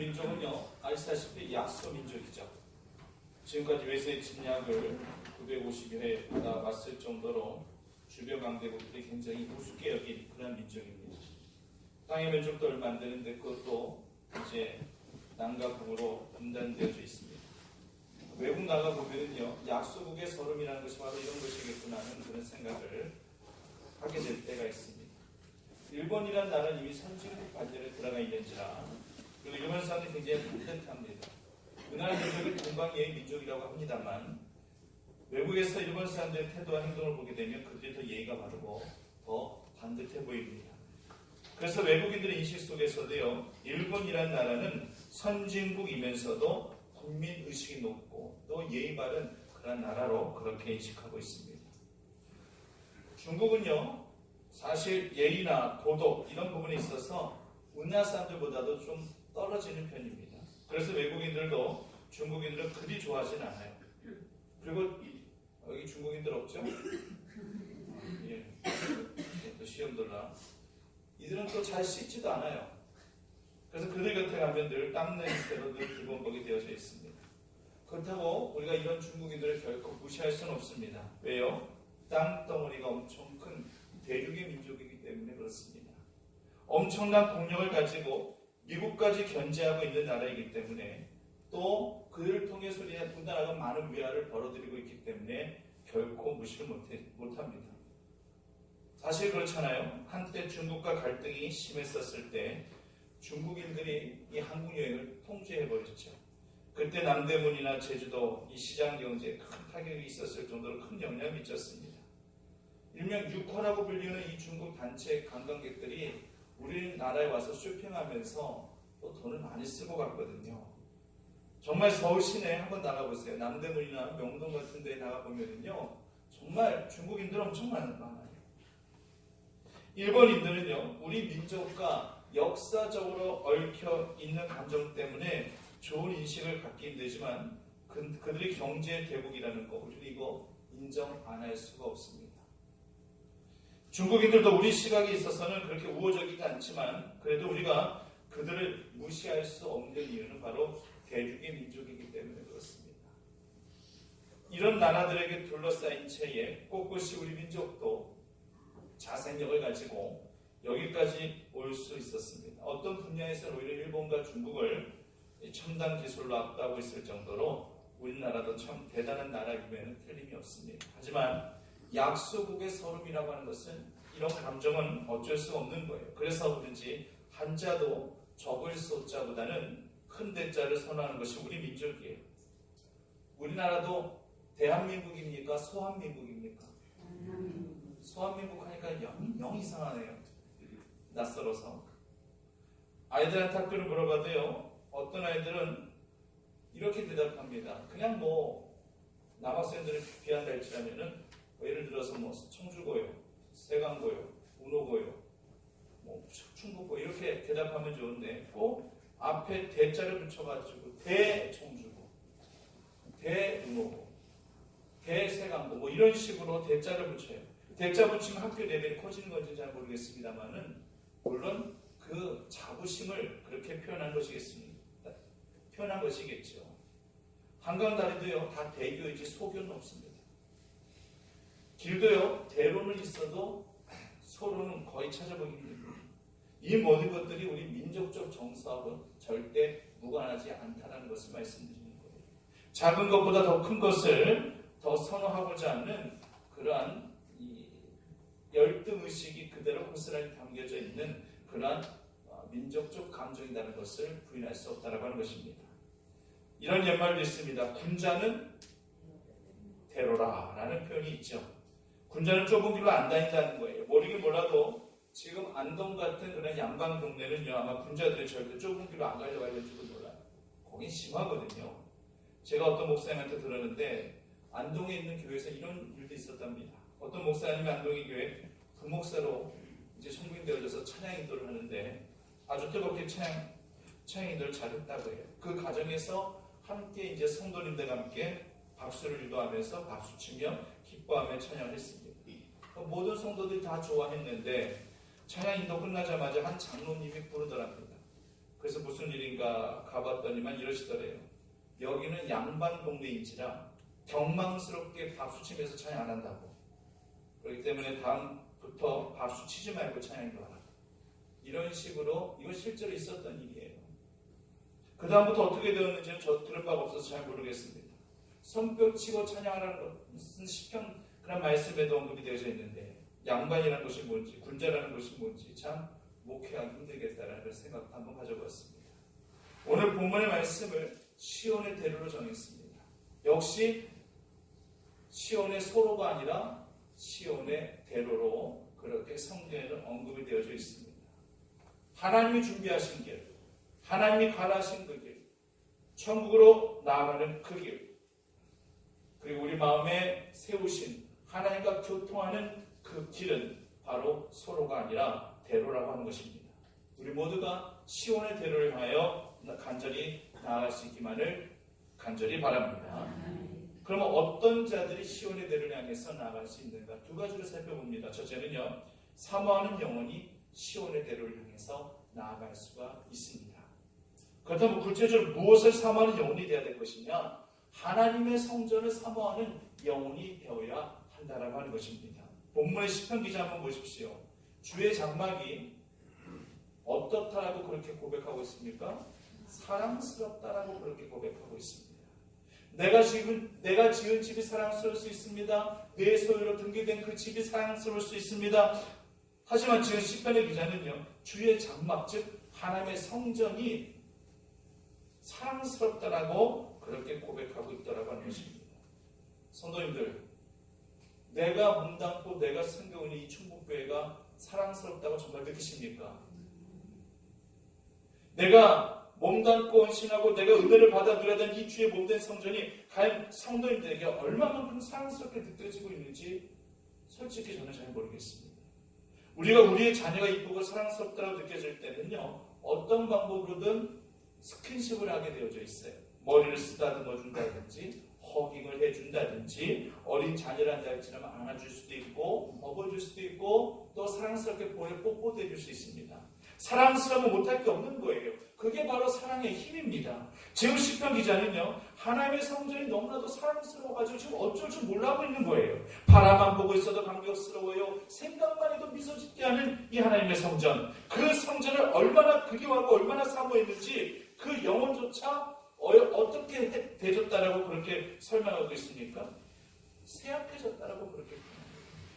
민족은요, 아시다시피 약소 민족이죠. 지금까지 외세 침략을 950여 회 받아왔을 정도로 주변 강대국들이 굉장히 우습게 여긴 그런 민족입니다. 땅의 면적도 얼마 안 되는데 그것도 이제 남과 북으로 분단되어져 있습니다. 외국 나가 보면은요, 약소국의 서름이라는 것이 바로 이런 것이겠구나 하는 그런 생각을 하게 될 때가 있습니다. 일본이라는 나라는 이미 선진국 발전에 들어가 있는지라, 그리고 일본 사람들이 굉장히 반듯합니다. 우리나라 민족은 동방예의 민족이라고 합니다만, 외국에서 일본 사람들의 태도와 행동을 보게 되면 그들이 더 예의가 바르고 더 반듯해 보입니다. 그래서 외국인들의 인식 속에서도요, 일본이라는 나라는 선진국이면서도 국민의식이 높고 또 예의 바른 그런 나라로 그렇게 인식하고 있습니다. 중국은요, 사실 예의나 도덕 이런 부분에 있어서 우리나라 사람들보다도 좀 떨어지는 편입니다. 그래서 외국인들도 중국인들을 그리 좋아하진 않아요. 그리고 여기 중국인들 없죠? 예. 또 시험들라. 이들은 또 잘 씻지도 않아요. 그래서 그들 곁에 가면 늘 땀 냄새로 늘 기본복이 되어져 있습니다. 그렇다고 우리가 이런 중국인들을 결코 무시할 수는 없습니다. 왜요? 땅덩어리가 엄청 큰 대륙의 민족이기 때문에 그렇습니다. 엄청난 국력을 가지고 미국까지 견제하고 있는 나라이기 때문에 또 그들을 통해서 우리나라가 많은 위안을 벌어들이고 있기 때문에 결코 무시를 못합니다. 사실 그렇잖아요. 한때 중국과 갈등이 심했었을 때 중국인들이 이 한국 여행을 통제해버렸죠. 그때 남대문이나 제주도 이 시장 경제에 큰 타격이 있었을 정도로 큰 영향을 미쳤습니다. 일명 6호라고 불리는 이 중국 단체 관광객들이 우리나라에 와서 쇼핑하면서 또 돈을 많이 쓰고 갔거든요. 정말 서울 시내에 한번 나가보세요. 남대문이나 명동 같은 데에 나가보면요, 정말 중국인들 엄청 많아요. 일본인들은요, 우리 민족과 역사적으로 얽혀 있는 감정 때문에 좋은 인식을 갖기 힘들지만 그들의 경제 대국이라는 거, 우리는 이거 인정 안 할 수가 없습니다. 중국인들도 우리 시각에 있어서는 그렇게 우호적이지 않지만 그래도 우리가 그들을 무시할 수 없는 이유는 바로 대륙의 민족이기 때문에 그렇습니다. 이런 나라들에게 둘러싸인 채에 꼿꼿이 우리 민족도 자생력을 가지고 여기까지 올 수 있었습니다. 어떤 분야에서는 오히려 일본과 중국을 첨단 기술로 앞다고 있을 정도로 우리나라도 참 대단한 나라임에는 틀림이 없습니다. 하지만 약소국의 서름이라고 하는 것은 이런 감정은 어쩔 수 없는 거예요. 그래서 그런지 한자도 적을 소자보다는 큰 대자를 선호하는 것이 우리 민족이에요. 우리나라도 대한민국입니까? 소한민국입니까? 소한민국 하니까 영 이상하네요. 낯설어서. 아이들한테 학교를 물어봐도요, 어떤 아이들은 이렇게 대답합니다. 그냥 남학생들을 비한다 할지라면은 예를 들어서 청주고요, 세강고요, 운호고요, 충북고 이렇게 대답하면 좋은데 꼭 앞에 대자를 붙여가지고 대청주고, 대운호고, 대세강고 이런 식으로 대자를 붙여요. 대자 붙이면 학교 레벨이 커지는 건지 잘 모르겠습니다만은 물론 그 자부심을 그렇게 표현한 것이겠죠. 한강 다리도요 다 대교이지 소교는 없습니다. 길도요 대로는 있어도 소로는 거의 찾아보기 힘듭니다. 이 모든 것들이 우리 민족적 정서하고는 절대 무관하지 않다는 것을 말씀드리는 거예요. 작은 것보다 더 큰 것을 더 선호하고자 하는 그러한 열등의식이 그대로 고스란히 담겨져 있는 그러한 민족적 감정이라는 것을 부인할 수 없다고 하는 것입니다. 이런 옛말도 있습니다. 군자는 대로라 라는 표현이 있죠. 군자는 좁은 길로 안 다닌다는 거예요. 모르긴 몰라도 지금 안동 같은 그런 양방 동네는요, 아마 군자들이 절대 좁은 길로 안 가려고 할지도 몰라요. 거긴 심하거든요. 제가 어떤 목사님한테 들었는데 안동에 있는 교회에서 이런 일도 있었답니다. 어떤 목사님이 안동의 교회 부목사로 이제 성공되어져서 찬양 인도를 하는데 아주 뜨겁게 찬양 인도를 잘했다고 해요. 그 과정에서 함께 이제 성도님들과 함께 박수를 유도하면서 박수치며 기뻐하며 찬양을 했습니다. 모든 성도들이 다 좋아했는데 찬양 인도 끝나자마자 한 장로님이 부르더랍니다. 그래서 무슨 일인가 가봤더니만 이러시더래요. 여기는 양반 동네인지라 경망스럽게 박수치면서 찬양 안 한다고. 그렇기 때문에 다음부터 박수 치지 말고 찬양도 하라. 이런 식으로 이거 실제로 있었던 일이에요. 그 다음부터 어떻게 되었는지는 저 들은 바가 없어서 잘 모르겠습니다. 손뼉 치고 찬양하라는 것, 무슨 시편 그런 말씀에도 언급이 되어져 있는데 양반이라는 것이 뭔지 군자라는 것이 뭔지 참 목회하기 힘들겠다라는 생각도 한번 가져봤습니다. 오늘 본문의 말씀을 시온의 대로로 정했습니다. 역시 시온의 소로가 아니라 시온의 대로로 그렇게 성경에는 언급이 되어져 있습니다. 하나님이 준비하신 길, 하나님이 가라하신 그 길, 천국으로 나아가는 그 길, 그리고 우리 마음에 세우신 하나님과 교통하는 그 길은 바로 소로가 아니라 대로라고 하는 것입니다. 우리 모두가 시온의 대로를 향하여 간절히 나아갈 수 있기만을 간절히 바랍니다. 그러면 어떤 자들이 시온의 대로를 향해서 나아갈 수 있는가? 두 가지를 살펴봅니다. 첫째는요, 사모하는 영혼이 시온의 대로를 향해서 나아갈 수가 있습니다. 그렇다면 구체적으로 무엇을 사모하는 영혼이 되어야 될 것이냐? 하나님의 성전을 사모하는 영혼이 되어야 한다라고 하는 것입니다. 본문의 시편 기자 한번 보십시오. 주의 장막이 어떻다라고 그렇게 고백하고 있습니까? 사랑스럽다라고 그렇게 고백하고 있습니다. 내가 지은 집이 사랑스러울 수 있습니다. 내 소유로 등기된 그 집이 사랑스러울 수 있습니다. 하지만 지금 시편의 기자는요, 주의 장막, 즉 하나님의 성전이 사랑스럽다라고 그렇게 고백하고 있더라고 하는 것입니다. 성도님들, 내가 몸담고 내가 섬겨오는 이 충북교회가 사랑스럽다고 정말 느끼십니까? 내가 몸담고 헌신하고 내가 은혜를 받아 누려야 되는 이 주의 몸된 성전이 과연 성도님들에게 얼마만큼 사랑스럽게 느껴지고 있는지 솔직히 저는 잘 모르겠습니다. 우리가 우리의 자녀가 이쁘고 사랑스럽다고 느껴질 때는요, 어떤 방법으로든 스킨십을 하게 되어져 있어요. 머리를 쓰다듬어 준다든지 허깅을 해준다든지 어린 자녀란다 할지라면 안아줄 수도 있고 업어줄 수도 있고 또 사랑스럽게 볼에 뽀뽀도 해줄 수 있습니다. 사랑스러우면 못할 게 없는 거예요. 그게 바로 사랑의 힘입니다. 지금 시편 기자는요, 하나님의 성전이 너무나도 사랑스러워가지고 지금 어쩔 줄 몰라하고 있는 거예요. 바라만 보고 있어도 감격스러워요. 생각만 해도 미소 짓게 하는 이 하나님의 성전, 그 성전을 얼마나 그리워하고 얼마나 사모했는지 그 영혼조차 어떻게 되졌다라고 그렇게 설명하고 있습니까? 쇠약해졌다라고 그렇게.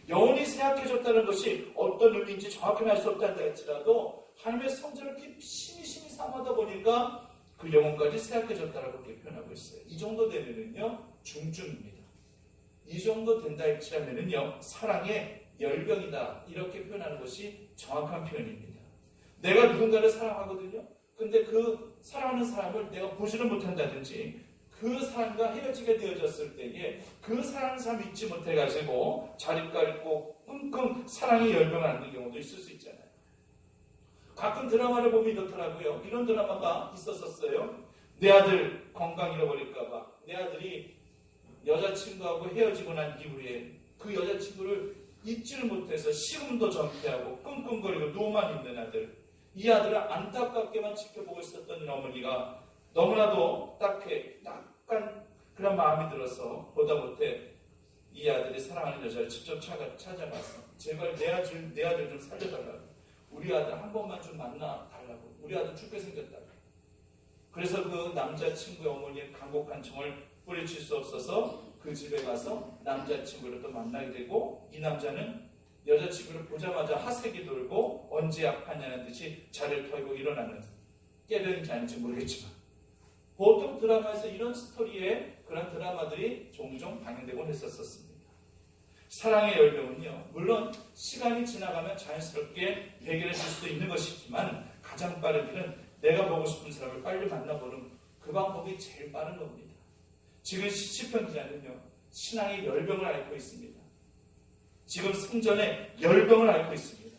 영혼이 쇠약해졌다는 것이 어떤 의미인지 정확히 알 수 없다 할지라도 하나님의 성전을 심히 사모하다 보니까 그 영혼까지 쇠약해졌다라고 그렇게 표현하고 있어요. 이 정도 되면은요, 중증입니다. 이 정도 된다 할지라면은요, 사랑의 열병이다 이렇게 표현하는 것이 정확한 표현입니다. 내가 누군가를 사랑하거든요. 근데 그 사랑하는 사람을 내가 보지를 못한다든지 그 사람과 헤어지게 되어졌을 때에 그 사랑하는 사람을 잊지 못해가지고 자립과 잃고 끙끙 사랑의 열병을 안는 경우도 있을 수 있잖아요. 가끔 드라마를 보면 이렇더라고요. 이런 드라마가 있었어요. 내 아들 건강 잃어버릴까봐 내 아들이 여자친구하고 헤어지고 난 이후에 그 여자친구를 잊지를 못해서 시금도 전폐하고 끙끙거리고 누워만 있는 아들, 이 아들을 안타깝게만 지켜보고 있었던 어머니가 너무나도 약간 그런 마음이 들어서 보다 못해 이 아들이 사랑하는 여자를 직접 찾아가서 제발 내 아들 좀 살려달라고, 우리 아들 한 번만 좀 만나달라고, 우리 아들 죽게 생겼다고. 그래서 그 남자친구의 어머니의 간곡한 청을 뿌리칠 수 없어서 그 집에 가서 남자친구를 또 만나게 되고, 이 남자는 여자친구를 보자마자 하색이 돌고 언제 아팠냐는 듯이 자리를 털고 일어나는, 깨병인지 아닌지 모르겠지만 보통 드라마에서 이런 스토리의 그런 드라마들이 종종 방영되곤 했었습니다. 사랑의 열병은요, 물론 시간이 지나가면 자연스럽게 해결해질 수도 있는 것이지만 가장 빠른 길은 내가 보고 싶은 사람을 빨리 만나보는 그 방법이 제일 빠른 겁니다. 지금 시편 기자는요, 신앙의 열병을 앓고 있습니다. 지금 성전의 열병을 앓고 있습니다.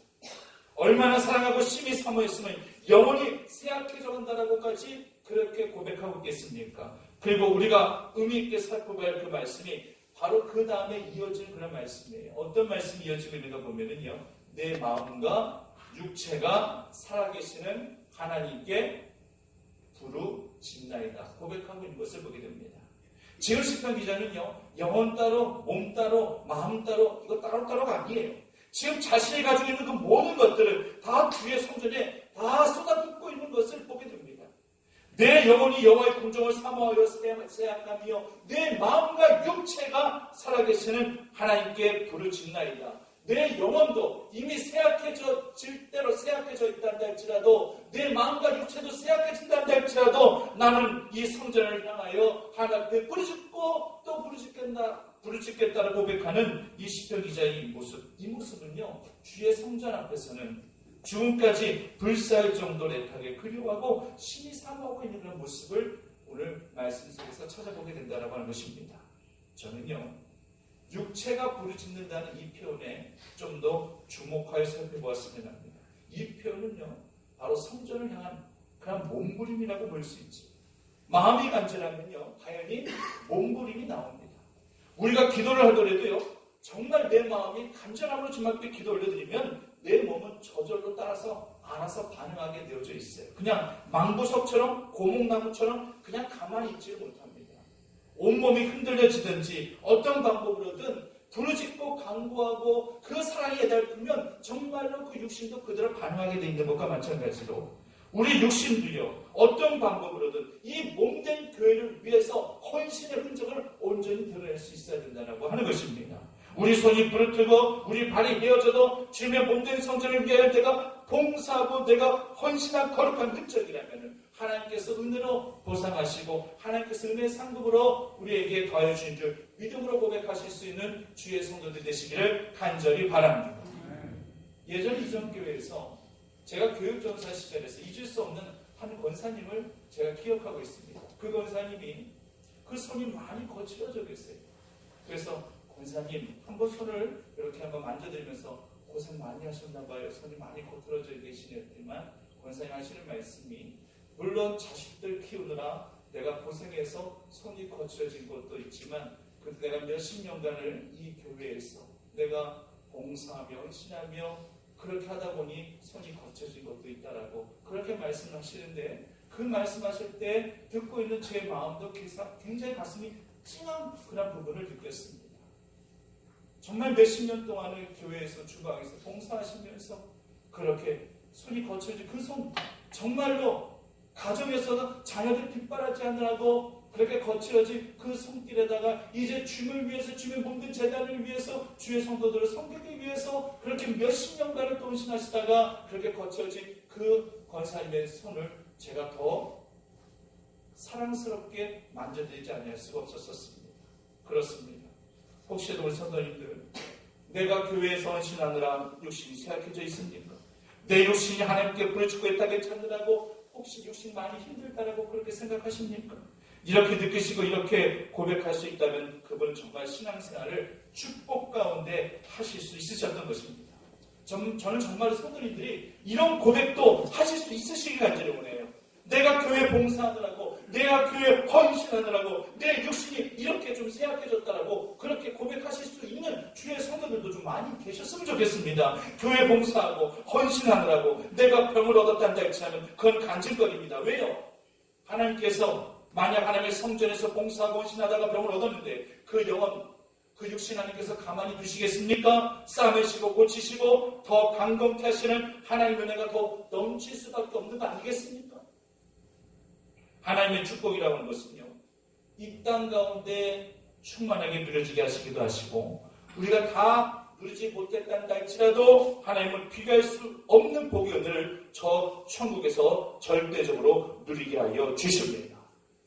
얼마나 사랑하고 심히 사모했으면 영혼이 쇠약해져 간다라고까지 그렇게 고백하고 있겠습니까? 그리고 우리가 의미 있게 살펴봐야 할 그 말씀이 바로 그 다음에 이어지는 그런 말씀이에요. 어떤 말씀이 이어지고 있는가 보면은요, 내 마음과 육체가 살아계시는 하나님께 부르짖나이다 고백하고 있는 것을 보게 됩니다. 지을 시편 기자는요, 영혼 따로, 몸 따로, 마음 따로, 이거 따로따로가 아니에요. 지금 자신이 가지고 있는 그 모든 것들을 다 주의 성전에 다 쏟아붓고 있는 것을 보게 됩니다. 내 영혼이 여호와의 궁정을 사모하여 세약하며 내 마음과 육체가 살아계시는 하나님께 부르짖나이다. 내 영혼도 이미 세약해질 대로 세약해져 있다는 할지라도 내 마음과 육체도 세약해진다는 할지라도 나는 이 성전을 향하여 하나님께 부르짖고 또 부르짖겠다고 고백하는 이 시편 기자의 모습, 이 모습은요, 주의 성전 앞에서는 죽음까지 불사할 정도로 애타게 그리워하고 심히 사모하고 있는 그런 모습을 오늘 말씀 속에서 찾아보게 된다고 하는 것입니다. 저는요, 육체가 부르짖는다는 이 표현에 좀 더 주목하여 살펴보았으면 합니다. 이 표현은요, 바로 성전을 향한 그런 몸부림이라고 볼 수 있지. 마음이 간절하면요, 당연히 몸부림이 나옵니다. 우리가 기도를 하더라도요, 정말 내 마음이 간절함으로 주님께 기도 올려드리면 내 몸은 저절로 따라서 알아서 반응하게 되어져 있어요. 그냥 망부석처럼 고목나무처럼 그냥 가만히 있지를 못합니다. 온몸이 흔들려지든지 어떤 방법으로든 부르짖고 간구하고 그 사랑이 애달프면 정말로 그 육신도 그대로 반응하게 돼 있는 것과 마찬가지로 우리 육신도요, 어떤 방법으로든 이 몸된 교회를 위해서 헌신의 흔적을 온전히 드러낼 수 있어야 된다고 하는 것입니다. 우리 손이 부르트고 우리 발이 헤어져도 주님의 몸된 성전을 위하여 내가 봉사하고 내가 헌신한 거룩한 흔적이라면 하나님께서 은혜로 보상하시고 하나님께서 은혜의 상급으로 우리에게 더해 주신 줄 믿음으로 고백하실 수 있는 주의 성도들 되시기를 간절히 바랍니다. 예전 이전 교회에서 제가 교육전사 시절에서 잊을 수 없는 한 권사님을 제가 기억하고 있습니다. 그 권사님이 그 손이 많이 거칠어져 계세요. 그래서 권사님 한번 손을 이렇게 한번 만져드리면서 고생 많이 하셨나봐요. 손이 많이 거칠어져 계시지만 권사님 하시는 말씀이 물론 자식들 키우느라 내가 고생해서 손이 거칠어진 것도 있지만 내가 몇십 년간을 이 교회에서 내가 봉사하며 헌신하며 그렇게 하다 보니 손이 거쳐진 것도 있다라고 그렇게 말씀하시는데 그 말씀하실 때 듣고 있는 제 마음도 굉장히 가슴이 찡한 그런 부분을 느꼈습니다. 정말 몇십 년 동안을 교회에서 주방에서 봉사하시면서 그렇게 손이 거쳐진 그 손 정말로 가정에서는 자녀들 뒷바라지 하느라고 그렇게 거칠어진 그 손길에다가 이제 주님을 위해서 주님의 몸된 제단을 위해서 주의 성도들을 섬기기 위해서 그렇게 몇십 년간을 또 헌신하시다가 그렇게 거칠어진 그 권사님의 손을 제가 더 사랑스럽게 만져드리지 않을 수가 없었습니다. 그렇습니다. 혹시도 우리 성도님들 내가 교회에서 헌신하느라 육신이 쇠약해져 있습니까? 내 육신이 하나님께 부르짖고 애타게 찾느라고 혹시 육신 많이 힘들다라고 그렇게 생각하십니까? 이렇게 느끼시고 이렇게 고백할 수 있다면 그분은 정말 신앙생활을 축복 가운데 하실 수 있으셨던 것입니다. 저는 정말 성도님들이 이런 고백도 하실 수 있으시길 간절히 원해요. 내가 교회 봉사하느라고 내가 교회 헌신하느라고 내 육신이 이렇게 좀 쇠약해졌다라고 그렇게 고백하실 수 있는 주의 성도들도 좀 많이 계셨으면 좋겠습니다. 교회 봉사하고 헌신하느라고 내가 병을 얻었다는 달치하면 그건 간질거립니다. 왜요? 하나님께서 만약 하나님의 성전에서 봉사하고 헌신하다가 병을 얻었는데 그 영혼, 그 육신 하나님께서 가만히 두시겠습니까? 싸매시고 고치시고 더 강건케 하시는 하나님의 은혜가 더 넘칠 수밖에 없는 거 아니겠습니까? 하나님의 축복이라고 하는 것은요, 이 땅 가운데 충만하게 누려지게 하시기도 하시고 우리가 다 누리지 못했다는 할지라도 하나님은 비교할 수 없는 복의 은혜를 저 천국에서 절대적으로 누리게 하여 주십니다.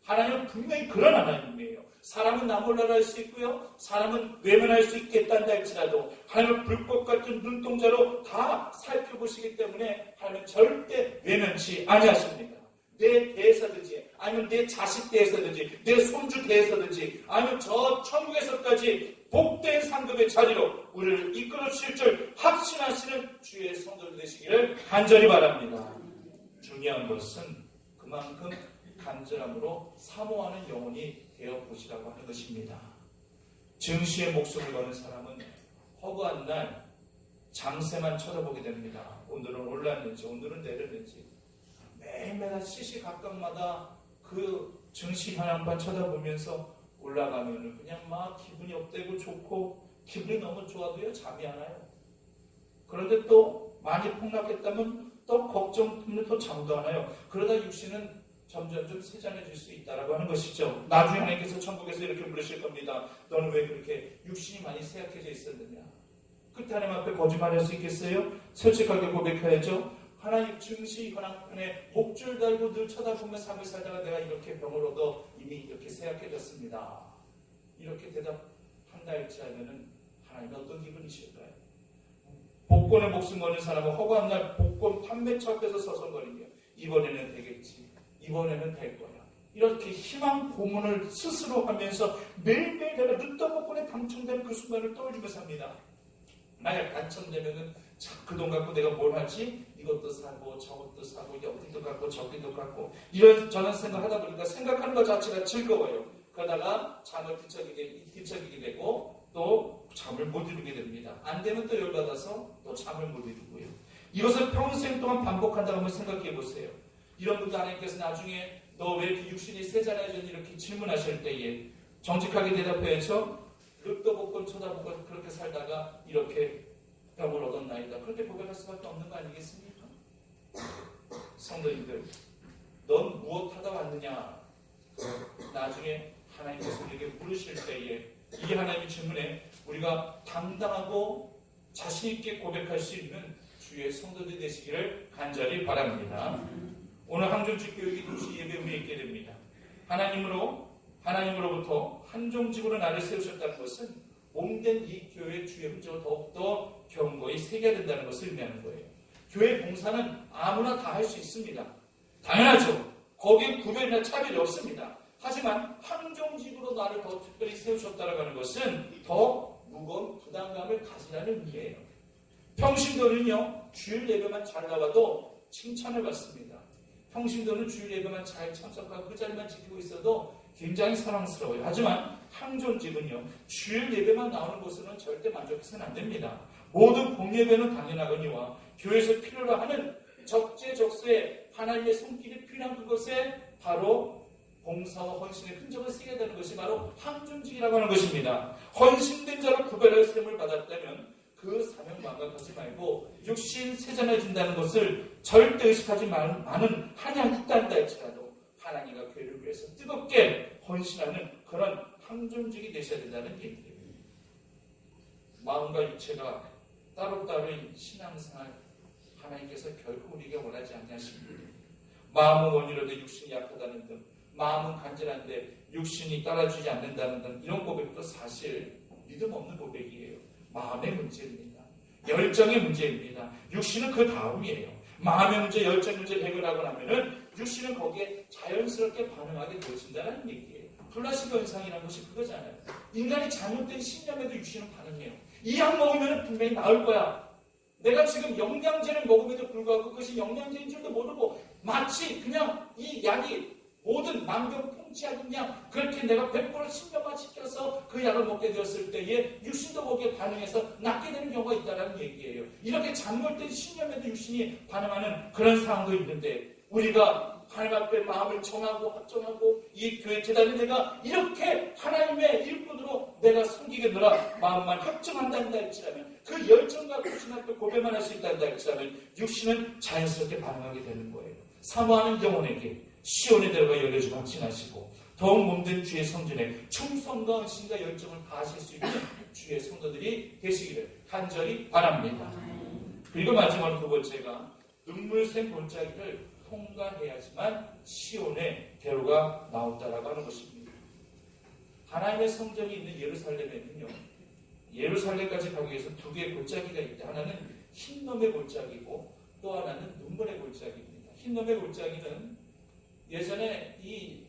하나님은 분명히 그런 하나님이에요. 사람은 나 몰라라 할 수 있고요. 사람은 외면할 수 있겠다는 할지라도 하나님은 불꽃 같은 눈동자로 다 살펴보시기 때문에 하나님은 절대 외면치 아니하십니다. 내 대해서든지 아니면 내 자식 대해서든지 내 손주 대해서든지 아니면 저 천국에서까지 복된 상급의 자리로 우리를 이끌어 주실 줄 확신하시는 주의 성도들 되시기를 간절히 바랍니다. 중요한 것은 그만큼 간절함으로 사모하는 영혼이 되어보시라고 하는 것입니다. 증시의 목숨을 거는 사람은 허구한 날 장세만 쳐다보게 됩니다. 오늘은 올랐는지 오늘은 내렸는지 매일매일 시시각각마다 그 증시 현황만 쳐다보면서 올라가면은 그냥 막 기분이 업되고 좋고 기분이 너무 좋아도요 잠이 안 와요. 그런데 또 많이 폭락했다면 또 걱정 때문에 또 잠도 안 와요. 그러다 육신은 점점 좀 세잔해질 수 있다라고 하는 것이죠. 나중에 하나님께서 천국에서 이렇게 물으실 겁니다. 너는 왜 그렇게 육신이 많이 쇠약해져 있었느냐? 그때 하나님 앞에 거짓말할 수 있겠어요? 솔직하게 고백해야죠. 하나님 증시 현황편에 목줄 달고 늘 쳐다보며 삶을 살다가 내가 이렇게 병을 얻어 이미 이렇게 쇠약해졌습니다. 이렇게 대답한다 할지라면은 하나님 어떤 기분이실까요? 복권에 목숨 거는 사람은 허구한 날 복권 판매처 앞에서 서성거리며 이번에는 되겠지. 이번에는 될 거야. 이렇게 희망 고문을 스스로 하면서 매일매일 내가 늦던 복권에 당첨되는 그 순간을 떠올리며 삽니다. 만약 당첨되면은 그 돈 갖고 내가 뭘 하지? 이것도 사고 저것도 사고 여기도 갖고 저기도 갖고 이런 저는 생각하다 보니까 생각하는 것 자체가 즐거워요. 그러다가 잠을 뒤척이게 되고 또 잠을 못 이루게 됩니다. 안 되면 또 열받아서 또 잠을 못 이루고요. 이것을 평생 동안 반복한다고 한번 생각해 보세요. 이런 분들 하나님께서 나중에 너 왜 이렇게 육신이 세잖아요? 이렇게 질문하실 때에 정직하게 대답해야죠. 륵도 복권 쳐다보고 그렇게 살다가 이렇게 병을 얻었나이다. 그렇게 고백할 수밖에 없는 거 아니겠습니까? 성도님들, 넌 무엇하다 왔느냐? 나중에 하나님께서 우리에게 물으실 때에 이 하나님의 질문에 우리가 당당하고 자신있게 고백할 수 있는 주의 성도들이 되시기를 간절히 바랍니다. 오늘 항종직교육이 도시 예배 위에 있게 됩니다. 하나님으로부터 한종직으로 나를 세우셨다는 것은 몸된 이 교회의 주의 문제로 더욱더 견고히 새겨야 된다는 것을 의미하는 거예요. 교회 봉사는 아무나 다 할 수 있습니다. 당연하죠. 거기에 구별이나 차별이 없습니다. 하지만 항종직으로 나를 더 특별히 세우셨다고 하는 것은 더 무거운 부담감을 가지라는 의미예요. 평신도는요, 주일 예배만 잘 나와도 칭찬을 받습니다. 평신도는 주일 예배만 잘 참석하고 그 자리만 지키고 있어도 굉장히 사랑스러워요. 하지만 항존직은요, 주일 예배만 나오는 곳으로는 절대 만족해서는 안 됩니다. 모든 공예배는 당연하거니와 교회에서 필요로 하는 적재적소에 하나님의 손길이 필요한 그것에 바로 봉사와 헌신의 흔적을 쓰게 되는 것이 바로 항존직이라고 하는 것입니다. 헌신된 자로 구별할 셈을 받았다면 그 사명감과 가지 말고 육신 세잔해진다는 것을 절대 의식하지 않은 한양 있단다 할지라도 하나님과 교회를 위해서 뜨겁게 헌신하는 그런 항존직이 되셔야 된다는 얘기입니다. 마음과 육체가 따로따로인 신앙생활 하나님께서 결코 우리에게 원하지 않냐십니다. 마음은 원이로도 육신이 약하다는 등 마음은 간절한데 육신이 따라주지 않는다는 등 이런 고백도 사실 믿음 없는 고백이에요. 마음의 문제입니다. 열정의 문제입니다. 육신은 그 다음이에요. 마음의 문제, 열정 문제를 해결하고 나면은 육신은 거기에 자연스럽게 반응하게 되어진다는 얘기예요. 플라시보 현상이라는 것이 그거잖아요. 인간이 잘못된 신념에도 육신은 반응해요. 이 약 먹으면 분명히 나을 거야. 내가 지금 영양제를 먹음에도 불구하고 그것이 영양제인 줄도 모르고 마치 그냥 이 약이 모든 만병통치약이 그냥 그렇게 내가 100% 신경만 지켜서 그 약을 먹게 되었을 때에 육신도 거기에 반응해서 낫게 되는 경우가 있다는 얘기예요. 이렇게 잘못된 신념에도 육신이 반응하는 그런 상황도 있는데 우리가 하나님 앞에 마음을 정하고 확정하고 이 교회 재단에 내가 이렇게 하나님의 일꾼으로 내가 섬기겠노라 마음만 확정한다 할지라면 그 열정과 구신 앞에 고백만 할 수 있다 할지라면 육신은 자연스럽게 반응하게 되는 거예요. 사모하는 영혼에게 시온의 대로가 열려주고 확신하시고 더욱 몸된 주의 성전에 충성과 헌신과 열정을 다하실 수 있는 주의 성도들이 되시기를 간절히 바랍니다. 그리고 마지막으로 두 번째가 눈물샘 골짜기를 통과해야지만 시온의 대로가 나온다라고 하는 것입니다. 하나님의 성전이 있는 예루살렘에는요, 예루살렘까지 가기 위해서 두 개의 골짜기가 있다. 하나는 흰놈의 골짜기고 또 하나는 눈물의 골짜기입니다. 흰놈의 골짜기는 예전에 이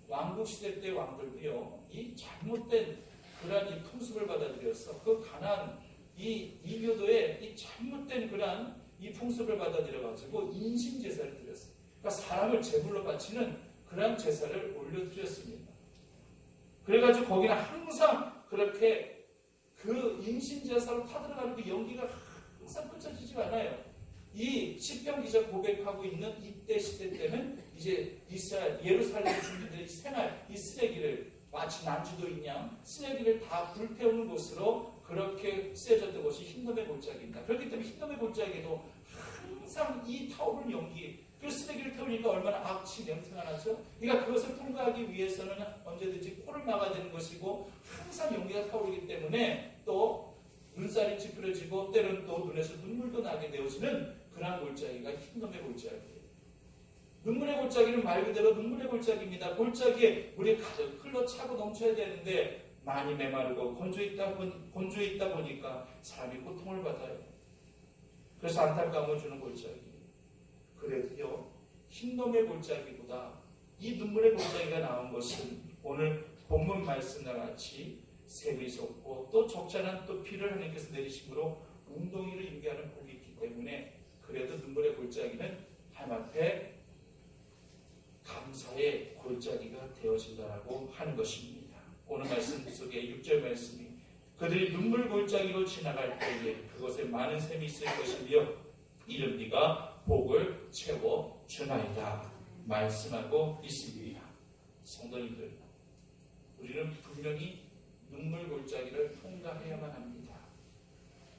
왕국시대 때 왕들도요, 이 잘못된 그러한 이 풍습을 받아들여서 그 가난 이 이교도의 이 잘못된 그러한 이 풍습을 받아들여가지고 인신제사를 드렸어요. 그러니까 사람을 제물로 바치는 그러한 제사를 올려드렸습니다. 그래가지고 거기는 항상 그렇게 그 인신제사로 타들어가는 그 연기가 항상 끊어지지가 않아요. 이 시편 기자 고백하고 있는 이때 시대 때는 이제 이스라엘 예루살렘 주민들의 생활, 이 쓰레기를 마치 난주도 있냐 쓰레기를 다 불태우는 곳으로 그렇게 쓰여졌던 것이 흰놈의 골짜기입니다. 그렇기 때문에 흰놈의 골짜기에도 항상 이 타오르는 연기, 그 쓰레기를 태우니까 얼마나 악취 냄새가 나죠. 그러니까 그것을 통과하기 위해서는 언제든지 코를 막아야 되는 것이고 항상 연기가 타오르기 때문에 또 눈살이 찌푸려지고 때로는 또 눈에서 눈물도 나게 되어지는 그러한 골짜기가 흰놈의 골짜기예요. 눈물의 골짜기는 말 그대로 눈물의 골짜기입니다. 골짜기에 물이 가득 흘러 차고 넘쳐야 되는데 많이 메마르고 건조해 있다 보니까 사람이 고통을 받아요. 그래서 안타까움을 주는 골짜기. 그래도요, 흰놈의 골짜기보다 이 눈물의 골짜기가 나온 것은 오늘 본문 말씀과 같이 샘이 솟고 또 적잖은 또 비를 하나님께서 내리심으로 웅덩이를 인계하는 복이 있기 때문에 그래도 눈물의 골짜기는 하나님 앞에 감사의 골짜기가 되어진다라고 하는 것입니다. 오늘 말씀 속에 6절 말씀이 그들이 눈물 골짜기로 지나갈 때에 그것에 많은 샘이 있을 것이며 이른 비가 복을 채워 주나이다 말씀하고 있습니다. 성도님들, 우리는 분명히 눈물 골짜기를 통과해야만 합니다.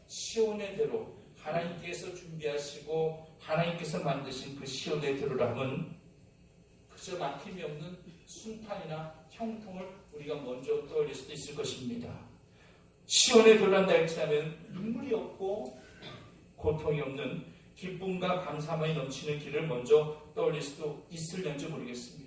시온의 대로 하나님께서 준비하시고 하나님께서 만드신 그 시온의 대로라면 그저 막힘이 없는 순탄이나 형통을 우리가 먼저 떠올릴 수도 있을 것입니다. 시온의 대로란다 할지라면 눈물이 없고 고통이 없는 기쁨과 감사만이 넘치는 길을 먼저 떠올릴 수도 있을는지 모르겠습니다.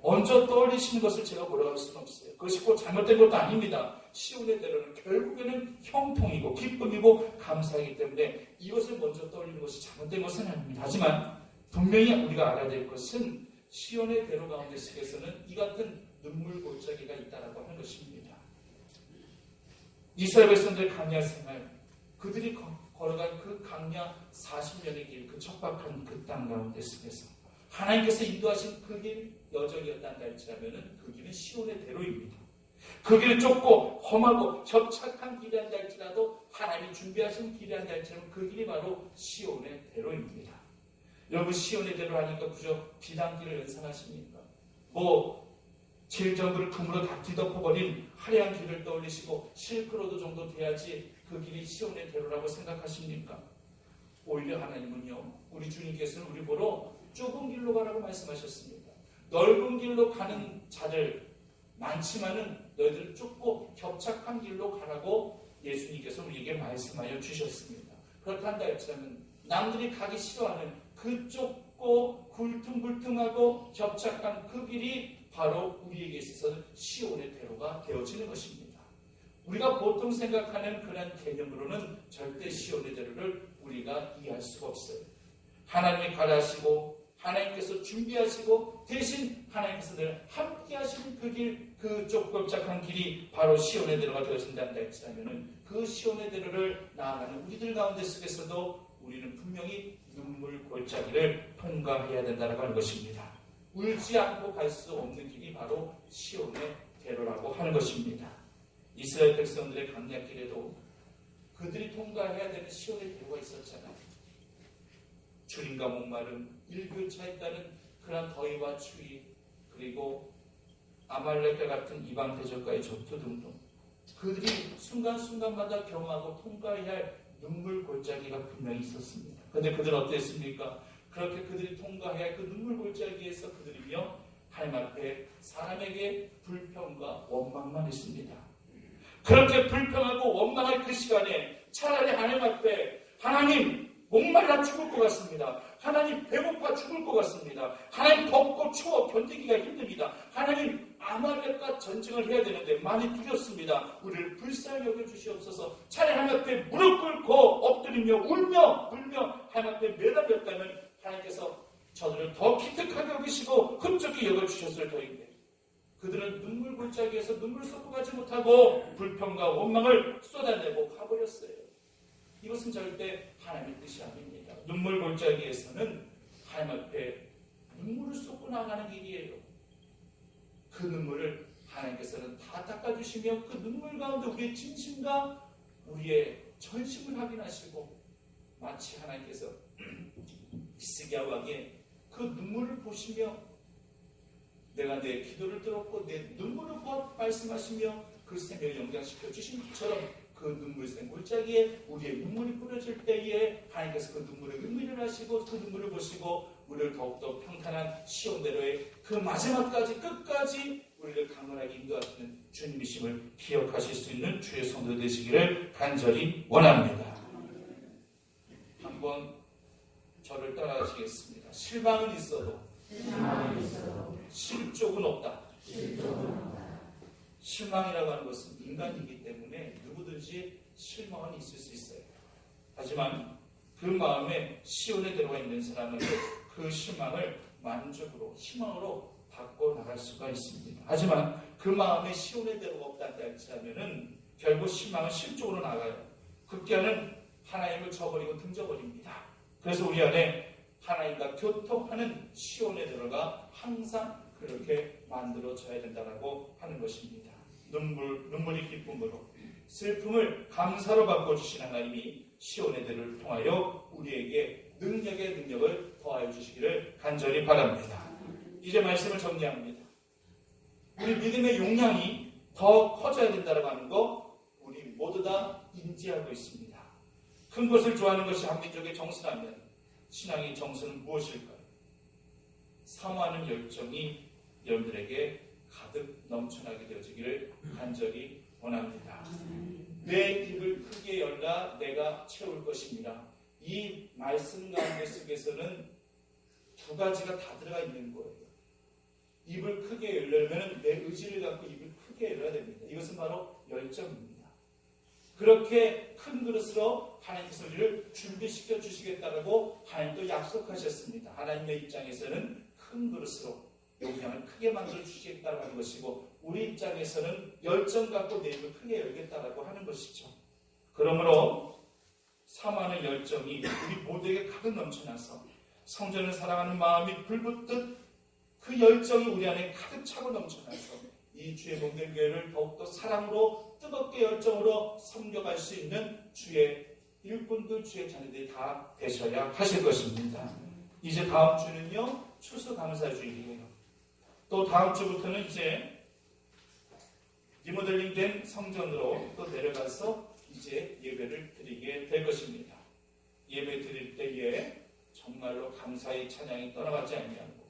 먼저 떠올리시는 것을 제가 뭐라고 할 수는 없어요. 그것이 꼭 잘못된 것도 아닙니다. 시온의 대로는 결국에는 형통이고 기쁨이고 감사이기 때문에 이것을 먼저 떠올리는 것이 잘못된 것은 아닙니다. 하지만 분명히 우리가 알아야 될 것은 시온의 대로 가운데 속에서는 이 같은 눈물 골짜기가 있다라고 하는 것입니다. 이스라엘 백성들의 강야 생활, 그들이 걸어간 그 강야 40년의 길, 그 척박한 그 땅 가운데 속에서 하나님께서 인도하신 그 길 여정이었단다 할지라면 그 길은 시온의 대로입니다. 그 길은 좁고 험하고 협착한 길이 한다 할지라도 하나님이 준비하신 길이 한다 할지라면 그 길이 바로 시온의 대로입니다. 여러분, 시온의 대로 하니까 그저 비단길을 연상하십니까? 질정글 금으로 다 뒤덮어버린 화려한 길을 떠올리시고 실크로드 정도 돼야지 그 길이 시온의 대로라고 생각하십니까? 오히려 하나님은요, 우리 주님께서는 우리 보러 좁은 길로 가라고 말씀하셨습니다. 넓은 길로 가는 자들 많지만은 너희들은 좁고 협착한 길로 가라고 예수님께서 우리에게 말씀하여 주셨습니다. 그렇단다 했자면 남들이 가기 싫어하는 그 좁고 굴퉁굴퉁하고 협착한 그 길이 바로 우리에게 있어서 시온의 대로가 되어지는 것입니다. 우리가 보통 생각하는 그런 개념으로는 절대 시온의 대로를 우리가 이해할 수가 없어요. 하나님이 가라하시고 하나님께서 준비하시고 대신 하나님께서 늘 함께 하시는 그 길, 그 좁고 협착한 길이 바로 시온의 대로가 되어진다는 할지라면 그 시온의 대로를 나아가는 우리들 가운데 속에서도 우리는 분명히 눈물 골짜기를 통과해야 된다는 하는 것입니다. 울지 않고 갈 수 없는 길이 바로 시온의 대로라고 하는 것입니다. 이스라엘 백성들의 강약길에도 그들이 통과해야 되는 시온의 대로가 있었잖아요. 주림과 목마름, 일교차에 따른 그런 더위와 추위, 그리고 아말렉과 같은 이방 대적과의 전투 등등 그들이 순간순간마다 경험하고 통과해야 할 눈물 골짜기가 분명히 있었습니다. 그런데 그들은 어땠습니까? 그렇게 그들이 통과해야 할 그 눈물 골짜기에서 그들이며 하나님 앞에 사람에게 불평과 원망만 했습니다. 그렇게 불평하고 원망할 그 시간에 차라리 하나님 앞에 하나님 목말라 죽을 것 같습니다. 하나님 배고파 죽을 것 같습니다. 하나님 덥고 추워 견디기가 힘듭니다. 하나님 아말렉과 전쟁을 해야 되는데 많이 두렵습니다. 우리를 불쌍히 여겨주시옵소서. 차라리 하나님 앞에 무릎 꿇고 엎드리며 울며 하나님 앞에 매달렸다면 하나님께서 저들을 더 기특하게 여기시고 흡족히 여겨주셨을 터인데 그들은 눈물 골짜기에서 눈물 쏟고 가지 못하고 불평과 원망을 쏟아내고 가버렸어요. 이것은 절대 하나님의 뜻이 아닙니다. 눈물 골짜기에서는 하나님 앞에 눈물을 쏟고 나가는 길이에요. 그 눈물을 하나님께서는 다 닦아주시며 그 눈물 가운데 우리의 진심과 우리의 전심을 확인하시고 마치 하나님께서 히스기야에게 그 눈물을 보시며 내가 내 기도를 들었고 내 눈물을 보아 말씀하시며 그 생명을 영장시켜 주신 것처럼 그 눈물샘 골짜기에 우리의 눈물이 뿌려질 때에 하나님께서 그 눈물의 의미를 하시고 그 눈물을 보시고 우리를 더욱더 평탄한 시온대로의 그 마지막까지 끝까지 우리를 강건하게 인도하시는 주님이심을 기억하실 수 있는 주의 성도 되시기를 간절히 원합니다. 한번 저를 따라하시겠습니다. 실망은 있어도 실족은 없다. 실망이라고 하는 것은 인간이기 때문에 누구든지 실망은 있을 수 있어요. 하지만 그 마음에 시온에 들어가 있는 사람은 그 실망을 만족으로, 희망으로 바꿔 나갈 수가 있습니다. 하지만 그 마음에 시온의 대로가 없다고 할지라면은 결국 실망은 실족으로 나가요. 극기야는 하나님을 저버리고 등져버립니다. 그래서 우리 안에 하나님과 교통하는 시온의 대로가 항상 그렇게 만들어져야 된다고 하는 것입니다. 눈물이 기쁨으로, 슬픔을 감사로 바꿔주신 하나님이 시온의 대로를 통하여 우리에게 능력의 능력을 더하여 주시기를 간절히 바랍니다. 이제 말씀을 정리합니다. 우리 믿음의 용량이 더 커져야 된다고 하는 거 우리 모두 다 인지하고 있습니다. 큰 것을 좋아하는 것이 한민족의 정서라면 신앙의 정서는 무엇일까요? 사모하는 열정이 여러분들에게 가득 넘쳐나게 되어지기를 간절히 원합니다. 내 입을 크게 열라 내가 채울 것입니다. 이 말씀 가운데 속에서는 두 가지가 다 들어가 있는 거예요. 입을 크게 열려면 내 의지를 갖고 입을 크게 열어야 됩니다. 이것은 바로 열정입니다. 그렇게 큰 그릇으로 하나님께서 우리를 준비시켜 주시겠다고 하나님도 약속하셨습니다. 하나님의 입장에서는 큰 그릇으로 용량을 크게 만들어 주시겠다고 하는 것이고 우리 입장에서는 열정 갖고 내 입을 크게 열겠다고 하는 것이죠. 그러므로 사모하는 열정이 우리 모두에게 가득 넘쳐나서 성전을 사랑하는 마음이 불붙듯 그 열정이 우리 안에 가득 차고 넘쳐나서 이 주의 몸된 교회를 더욱더 사랑으로 뜨겁게 열정으로 섬겨갈 수 있는 주의 일꾼들, 주의 자녀들이 다 되셔야 하실 것입니다. 이제 다음 주는요 추수감사주일이에요. 또 다음 주부터는 이제 리모델링 된 성전으로 또 내려가서 이제 예배를 드리게 될 것입니다. 예배 드릴 때에 정말로 감사의 찬양이 떠나가지 아니하고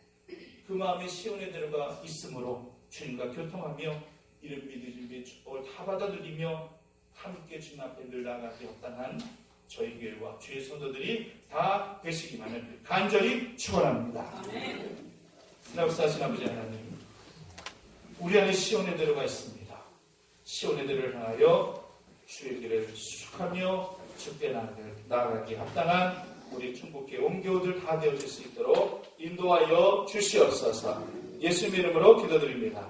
그 마음에 시온에 들어가 있으므로 주님과 교통하며 이름 믿으심의 축복을 다 받아들이며 함께 주님 앞에 늘 나가기 합당한 저희 교회와 주의 성도들이 다 되시기만을 간절히 축원합니다. 나우사신 아버지 하나님, 우리 안에 시온에 들어가 있습니다. 시온의 들을 향하여 주의 길을 수축하며 주께 나아가기 합당한 우리 충북교회 온교우들 다 되어질 수 있도록 인도하여 주시옵소서. 예수님 이름으로 기도드립니다.